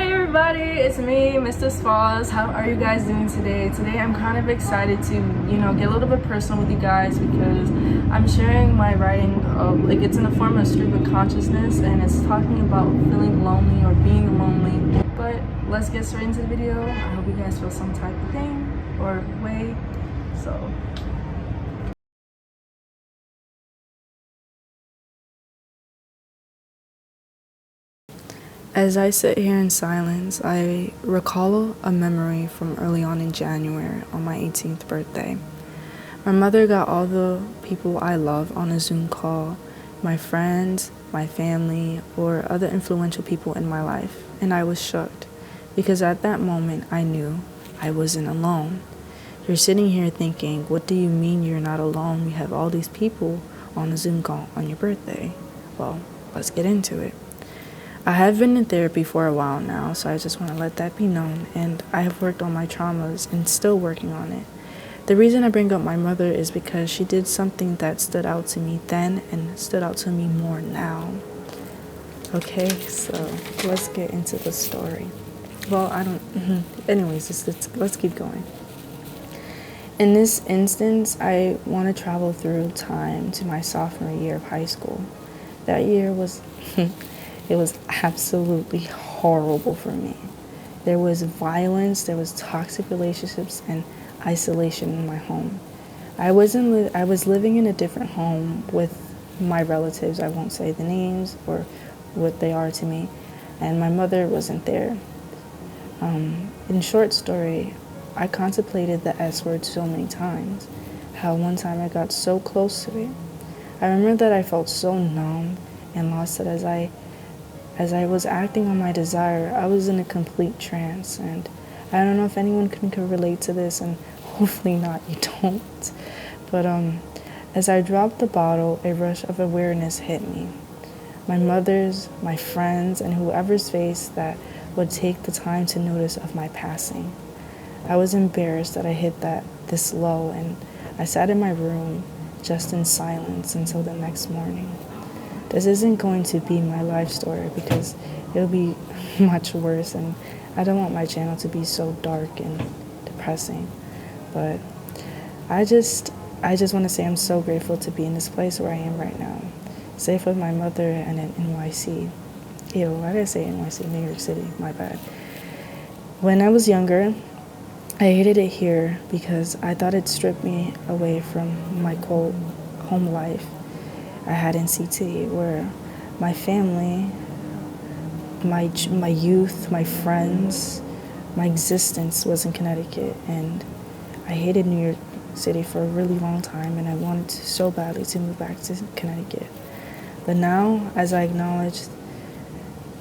Hi everybody, it's me, Mystiz. How are you guys doing today? Today I'm kind of excited to, get a little bit personal with you guys because I'm sharing my writing like it's in the form of stream of consciousness, and it's talking about feeling lonely or being lonely. But let's get straight into the video. I hope you guys feel some type of thing or way. So as I sit here in silence, I recall a memory from early on in January on my 18th birthday. My mother got all the people I love on a Zoom call, my friends, my family, or other influential people in my life, and I was shocked because at that moment I knew I wasn't alone. You're sitting here thinking, what do you mean you're not alone? We have all these people on a Zoom call on your birthday. Well, let's get into it. I have been in therapy for a while now, so I just want to let that be known, and I have worked on my traumas and still working on it. The reason I bring up my mother is because she did something that stood out to me then and stood out to me more now. Okay, so let's get into the story. Well, anyways, let's keep going. In this instance, I want to travel through time to my sophomore year of high school. That year was... It was absolutely horrible for me. There was violence, there was toxic relationships, and isolation in my home. I was living in a different home with my relatives. I won't say the names or what they are to me, and my mother wasn't there. In short story, I contemplated the S word so many times. How one time I got so close to it. I remember that I felt so numb and lost that as I was acting on my desire, I was in a complete trance, and I don't know if anyone can relate to this, and hopefully not, you don't. But as I dropped the bottle, a rush of awareness hit me. My mother's, my friends, and whoever's face that would take the time to notice of my passing. I was embarrassed that I hit this low, and I sat in my room just in silence until the next morning. This isn't going to be my life story because it'll be much worse, and I don't want my channel to be so dark and depressing. But I just want to say I'm so grateful to be in this place where I am right now, safe with my mother and in NYC. Ew, why did I say NYC? New York City, my bad. When I was younger, I hated it here because I thought it stripped me away from my quote home life I had in CT, where my family, my youth, my friends, my existence was in Connecticut, and I hated New York City for a really long time, and I wanted so badly to move back to Connecticut. But now, as I acknowledge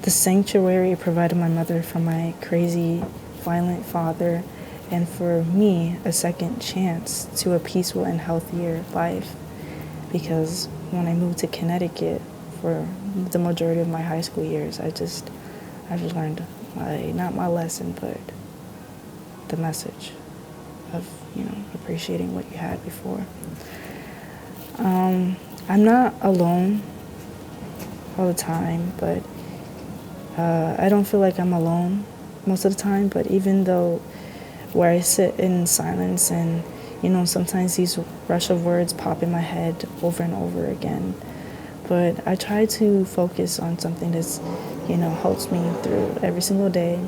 the sanctuary it provided my mother from my crazy, violent father, and for me, a second chance to a peaceful and healthier life, because when I moved to Connecticut for the majority of my high school years, I've learned not my lesson, but the message of, appreciating what you had before. I'm not alone all the time, but I don't feel like I'm alone most of the time, but even though where I sit in silence and sometimes these rush of words pop in my head over and over again. But I try to focus on something that's, helps me through every single day.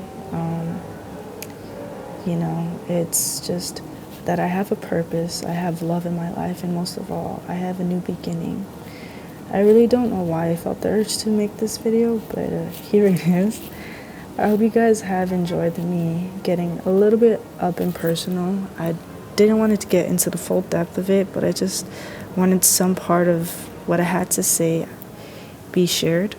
It's just that I have a purpose, I have love in my life, and most of all, I have a new beginning. I really don't know why I felt the urge to make this video, but here it is. I hope you guys have enjoyed me getting a little bit up and personal. I didn't want it to get into the full depth of it, but I just wanted some part of what I had to say be shared.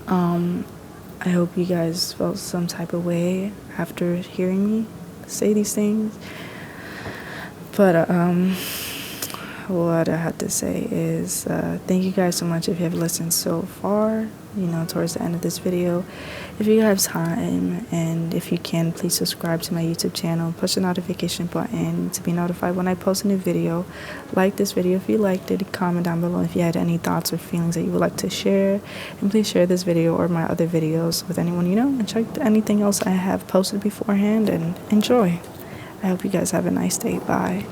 I hope you guys felt some type of way after hearing me say these things. But what I had to say is thank you guys so much if you have listened so far, towards the end of this video. If you have time and if you can, please subscribe to my YouTube channel, push the notification button to be notified when I post a new video. Like this video if you liked it, comment down below if you had any thoughts or feelings that you would like to share, and please share this video or my other videos with anyone you know, and check anything else I have posted beforehand and enjoy. I hope you guys have a nice day. Bye.